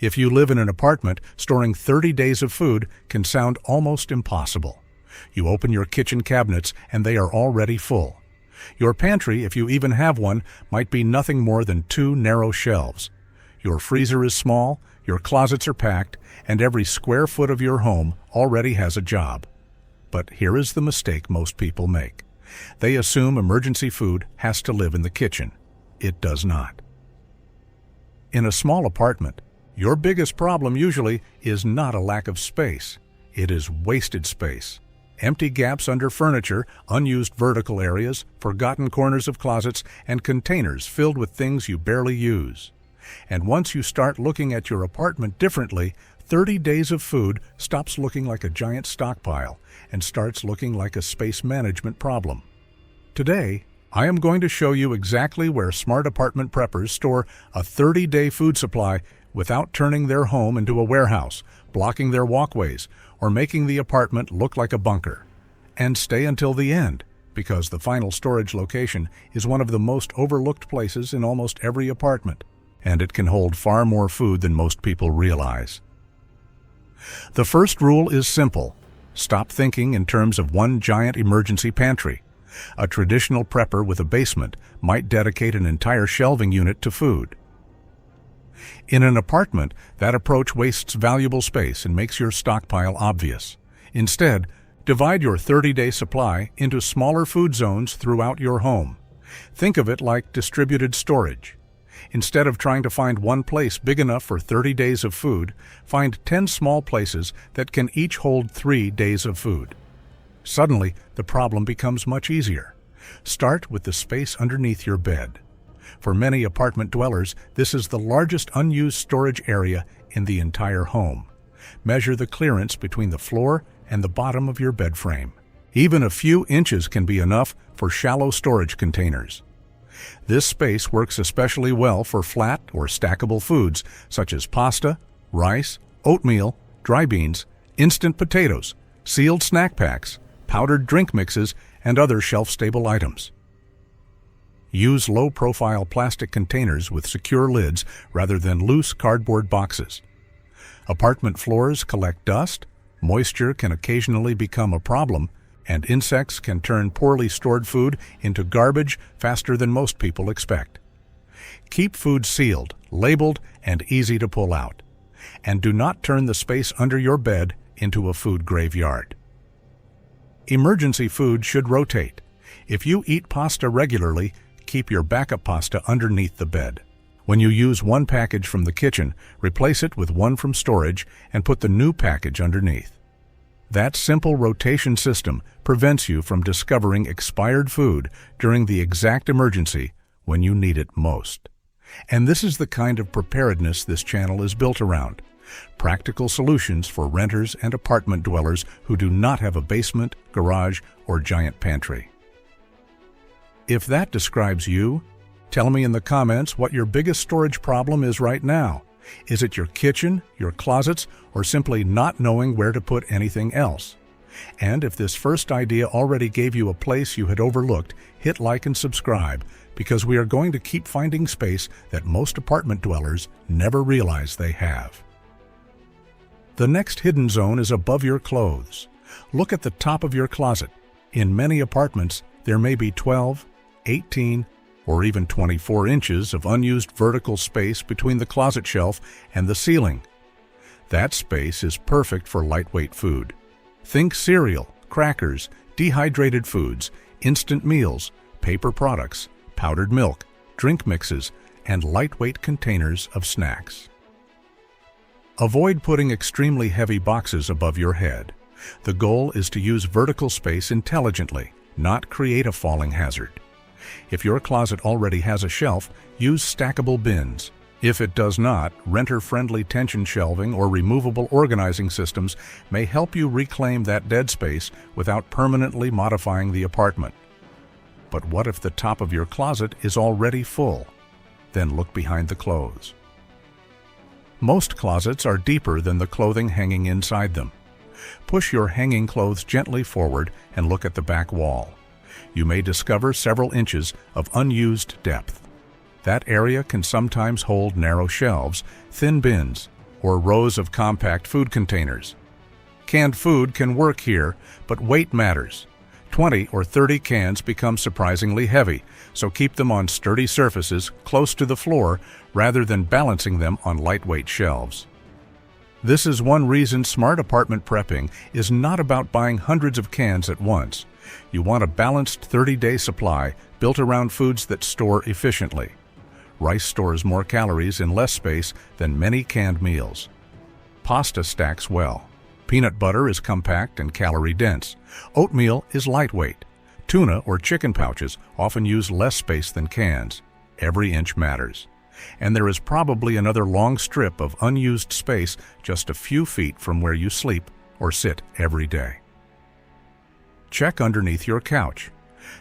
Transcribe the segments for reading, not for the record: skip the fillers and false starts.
If you live in an apartment, storing 30 days of food can sound almost impossible. You open your kitchen cabinets and they are already full. Your pantry, if you even have one, might be nothing more than 2 narrow shelves. Your freezer is small, your closets are packed, and every square foot of your home already has a job. But here is the mistake most people make. They assume emergency food has to live in the kitchen. It does not. In a small apartment, your biggest problem usually is not a lack of space. It is wasted space. Empty gaps under furniture, unused vertical areas, forgotten corners of closets, and containers filled with things you barely use. And once you start looking at your apartment differently, 30 days of food stops looking like a giant stockpile and starts looking like a space management problem. Today, I am going to show you exactly where smart apartment preppers store a 30-day food supply without turning their home into a warehouse, blocking their walkways, or making the apartment look like a bunker. And stay until the end, because the final storage location is one of the most overlooked places in almost every apartment, and it can hold far more food than most people realize. The first rule is simple. Stop thinking in terms of one giant emergency pantry. A traditional prepper with a basement might dedicate an entire shelving unit to food. In an apartment, that approach wastes valuable space and makes your stockpile obvious. Instead, divide your 30-day supply into smaller food zones throughout your home. Think of it like distributed storage. Instead of trying to find one place big enough for 30 days of food, find 10 small places that can each hold 3 days of food. Suddenly, the problem becomes much easier. Start with the space underneath your bed. For many apartment dwellers, this is the largest unused storage area in the entire home. Measure the clearance between the floor and the bottom of your bed frame. Even a few inches can be enough for shallow storage containers. This space works especially well for flat or stackable foods such as pasta, rice, oatmeal, dry beans, instant potatoes, sealed snack packs, powdered drink mixes, and other shelf-stable items. Use low-profile plastic containers with secure lids rather than loose cardboard boxes. Apartment floors collect dust, moisture can occasionally become a problem, and insects can turn poorly stored food into garbage faster than most people expect. Keep food sealed, labeled, and easy to pull out. And do not turn the space under your bed into a food graveyard. Emergency food should rotate. If you eat pasta regularly, keep your backup pasta underneath the bed. When you use one package from the kitchen, replace it with one from storage and put the new package underneath. That simple rotation system prevents you from discovering expired food during the exact emergency when you need it most. And this is the kind of preparedness this channel is built around. Practical solutions for renters and apartment dwellers who do not have a basement, garage, or giant pantry. If that describes you, tell me in the comments what your biggest storage problem is right now. Is it your kitchen, your closets, or simply not knowing where to put anything else? And if this first idea already gave you a place you had overlooked, hit like and subscribe, because we are going to keep finding space that most apartment dwellers never realize they have. The next hidden zone is above your clothes. Look at the top of your closet. In many apartments, there may be 12, 18, or even 24 inches of unused vertical space between the closet shelf and the ceiling. That space is perfect for lightweight food. Think cereal, crackers, dehydrated foods, instant meals, paper products, powdered milk, drink mixes, and lightweight containers of snacks. Avoid putting extremely heavy boxes above your head. The goal is to use vertical space intelligently, not create a falling hazard. If your closet already has a shelf, use stackable bins. If it does not, renter-friendly tension shelving or removable organizing systems may help you reclaim that dead space without permanently modifying the apartment. But what if the top of your closet is already full? Then look behind the clothes. Most closets are deeper than the clothing hanging inside them. Push your hanging clothes gently forward and look at the back wall. You may discover several inches of unused depth. That area can sometimes hold narrow shelves, thin bins, or rows of compact food containers. Canned food can work here, but weight matters. 20 or 30 cans become surprisingly heavy, so keep them on sturdy surfaces close to the floor rather than balancing them on lightweight shelves. This is one reason smart apartment prepping is not about buying hundreds of cans at once. You want a balanced 30-day supply built around foods that store efficiently. Rice stores more calories in less space than many canned meals. Pasta stacks well. Peanut butter is compact and calorie-dense. Oatmeal is lightweight. Tuna or chicken pouches often use less space than cans. Every inch matters. And there is probably another long strip of unused space just a few feet from where you sleep or sit every day. Check underneath your couch.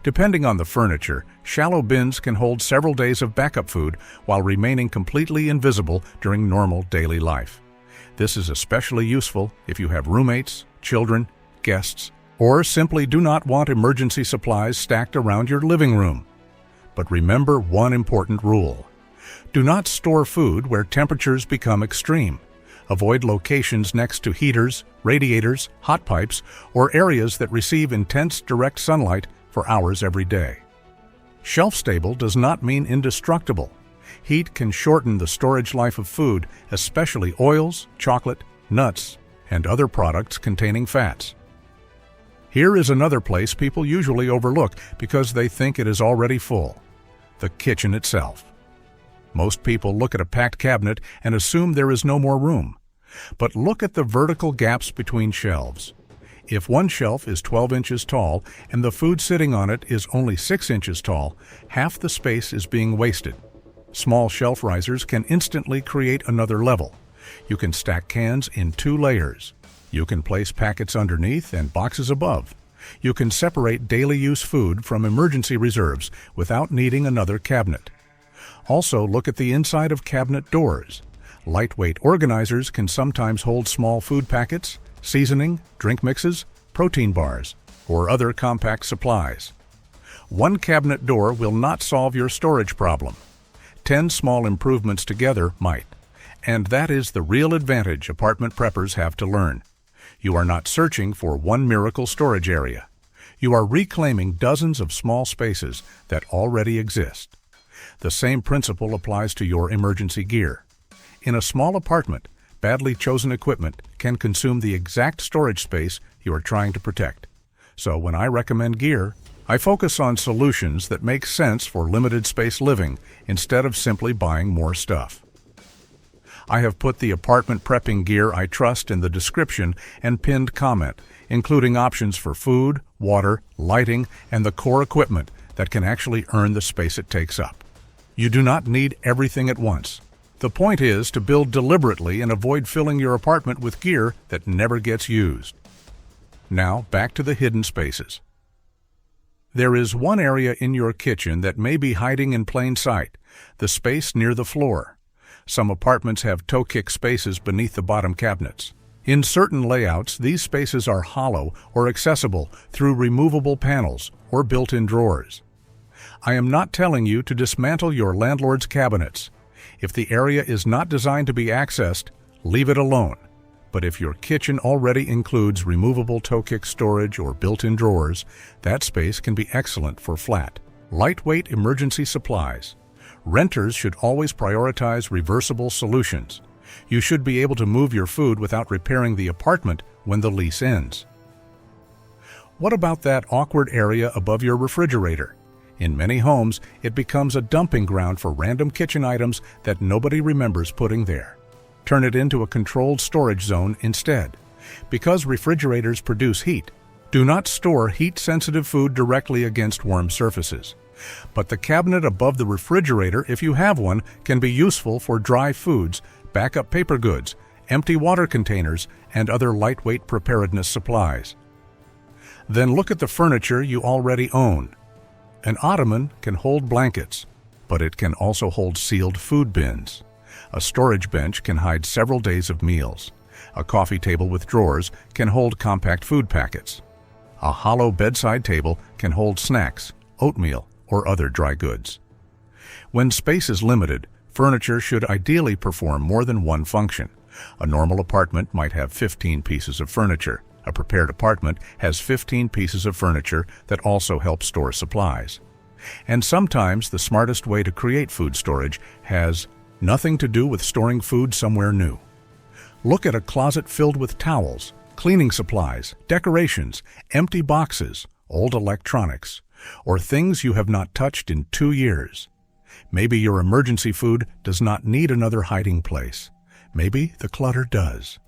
Depending on the furniture, shallow bins can hold several days of backup food while remaining completely invisible during normal daily life. This is especially useful if you have roommates, children, guests, or simply do not want emergency supplies stacked around your living room. But remember one important rule. Do not store food where temperatures become extreme. Avoid locations next to heaters, radiators, hot pipes, or areas that receive intense direct sunlight for hours every day. Shelf-stable does not mean indestructible. Heat can shorten the storage life of food, especially oils, chocolate, nuts, and other products containing fats. Here is another place people usually overlook because they think it is already full: the kitchen itself. Most people look at a packed cabinet and assume there is no more room. But look at the vertical gaps between shelves. If one shelf is 12 inches tall and the food sitting on it is only 6 inches tall, half the space is being wasted. Small shelf risers can instantly create another level. You can stack cans in 2 layers. You can place packets underneath and boxes above. You can separate daily use food from emergency reserves without needing another cabinet. Also, look at the inside of cabinet doors. Lightweight organizers can sometimes hold small food packets, seasoning, drink mixes, protein bars, or other compact supplies. One cabinet door will not solve your storage problem. 10 small improvements together might. And that is the real advantage apartment preppers have to learn. You are not searching for one miracle storage area. You are reclaiming dozens of small spaces that already exist. The same principle applies to your emergency gear. In a small apartment, badly chosen equipment can consume the exact storage space you are trying to protect. So when I recommend gear, I focus on solutions that make sense for limited space living instead of simply buying more stuff. I have put the apartment prepping gear I trust in the description and pinned comment, including options for food, water, lighting, and the core equipment that can actually earn the space it takes up. You do not need everything at once. The point is to build deliberately and avoid filling your apartment with gear that never gets used. Now, back to the hidden spaces. There is one area in your kitchen that may be hiding in plain sight, the space near the floor. Some apartments have toe-kick spaces beneath the bottom cabinets. In certain layouts, these spaces are hollow or accessible through removable panels or built-in drawers. I am not telling you to dismantle your landlord's cabinets. If the area is not designed to be accessed, leave it alone. But if your kitchen already includes removable toe-kick storage or built-in drawers, that space can be excellent for flat, lightweight emergency supplies. Renters should always prioritize reversible solutions. You should be able to move your food without repairing the apartment when the lease ends. What about that awkward area above your refrigerator? In many homes, it becomes a dumping ground for random kitchen items that nobody remembers putting there. Turn it into a controlled storage zone instead. Because refrigerators produce heat, do not store heat-sensitive food directly against warm surfaces. But the cabinet above the refrigerator, if you have one, can be useful for dry foods, backup paper goods, empty water containers, and other lightweight preparedness supplies. Then look at the furniture you already own. An ottoman can hold blankets, but it can also hold sealed food bins. A storage bench can hide several days of meals. A coffee table with drawers can hold compact food packets. A hollow bedside table can hold snacks, oatmeal, or other dry goods. When space is limited, furniture should ideally perform more than one function. A normal apartment might have 15 pieces of furniture. A prepared apartment has 15 pieces of furniture that also help store supplies. And sometimes the smartest way to create food storage has nothing to do with storing food somewhere new. Look at a closet filled with towels, cleaning supplies, decorations, empty boxes, old electronics, or things you have not touched in 2 years. Maybe your emergency food does not need another hiding place. Maybe the clutter does.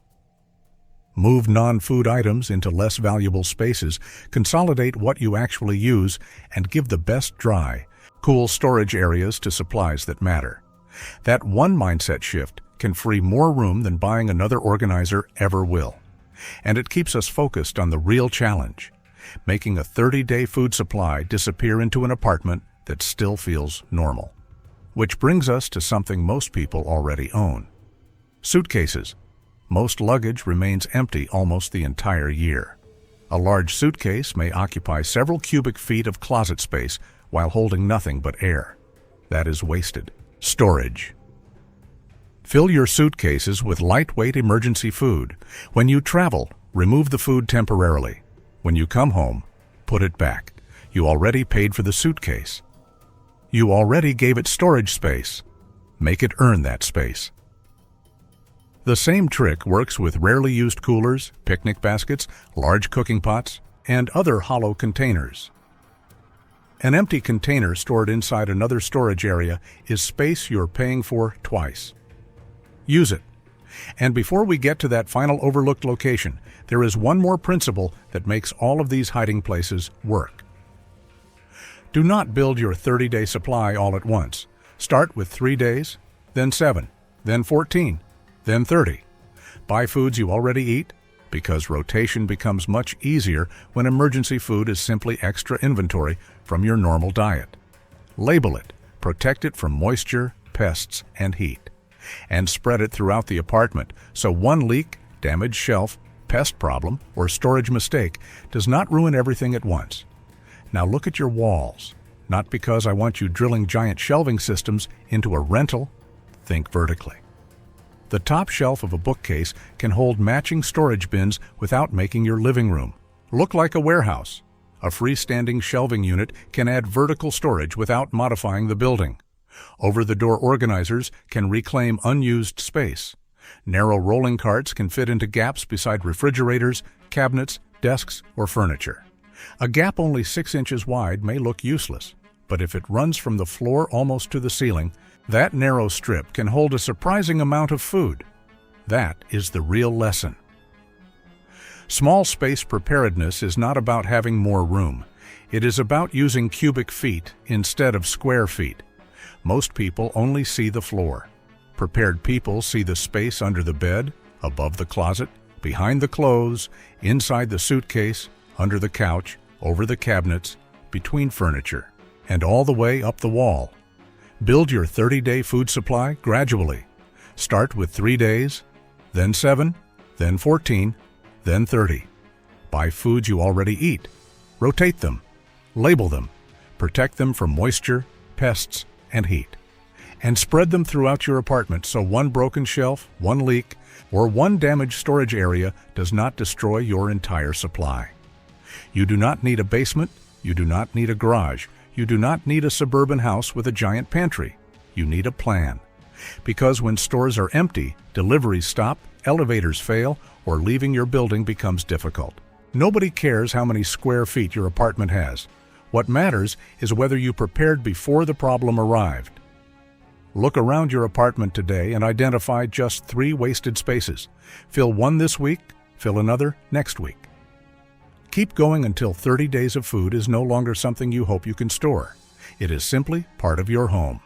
Move non-food items into less valuable spaces, consolidate what you actually use, and give the best dry, cool storage areas to supplies that matter. That one mindset shift can free more room than buying another organizer ever will. And it keeps us focused on the real challenge, making a 30-day food supply disappear into an apartment that still feels normal. Which brings us to something most people already own: suitcases. Most luggage remains empty almost the entire year. A large suitcase may occupy several cubic feet of closet space while holding nothing but air. That is wasted storage. Fill your suitcases with lightweight emergency food. When you travel, remove the food temporarily. When you come home, put it back. You already paid for the suitcase. You already gave it storage space. Make it earn that space. The same trick works with rarely used coolers, picnic baskets, large cooking pots, and other hollow containers. An empty container stored inside another storage area is space you're paying for twice. Use it. And before we get to that final overlooked location, there is one more principle that makes all of these hiding places work. Do not build your 30-day supply all at once. Start with 3 days, then 7, then 14, then 30. Buy foods you already eat, because rotation becomes much easier when emergency food is simply extra inventory from your normal diet. Label it, protect it from moisture, pests, and heat, and spread it throughout the apartment so one leak, damaged shelf, pest problem, or storage mistake does not ruin everything at once. Now look at your walls. Not because I want you drilling giant shelving systems into a rental. Think vertically. The top shelf of a bookcase can hold matching storage bins without making your living room look like a warehouse. A freestanding shelving unit can add vertical storage without modifying the building. Over-the-door organizers can reclaim unused space. Narrow rolling carts can fit into gaps beside refrigerators, cabinets, desks, or furniture. A gap only 6 inches wide may look useless, but if it runs from the floor almost to the ceiling, that narrow strip can hold a surprising amount of food. That is the real lesson. Small space preparedness is not about having more room. It is about using cubic feet instead of square feet. Most people only see the floor. Prepared people see the space under the bed, above the closet, behind the clothes, inside the suitcase, under the couch, over the cabinets, between furniture, and all the way up the wall. Build your 30-day food supply gradually. Start with 3 days, then 7, then 14, then 30. Buy foods you already eat. Rotate them. Label them. Protect them from moisture, pests, and heat. And spread them throughout your apartment so one broken shelf, one leak, or one damaged storage area does not destroy your entire supply. You do not need a basement. You do not need a garage. You do not need a suburban house with a giant pantry. You need a plan. Because when stores are empty, deliveries stop, elevators fail, or leaving your building becomes difficult. Nobody cares how many square feet your apartment has. What matters is whether you prepared before the problem arrived. Look around your apartment today and identify just 3 wasted spaces. Fill one this week, fill another next week. Keep going until 30 days of food is no longer something you hope you can store. It is simply part of your home.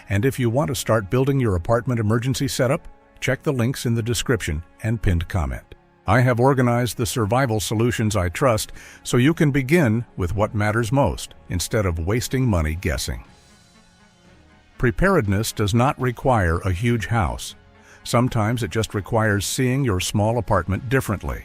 And if you want to start building your apartment emergency setup, check the links in the description and pinned comment. I have organized the survival solutions I trust so you can begin with what matters most instead of wasting money guessing. Preparedness does not require a huge house. Sometimes it just requires seeing your small apartment differently.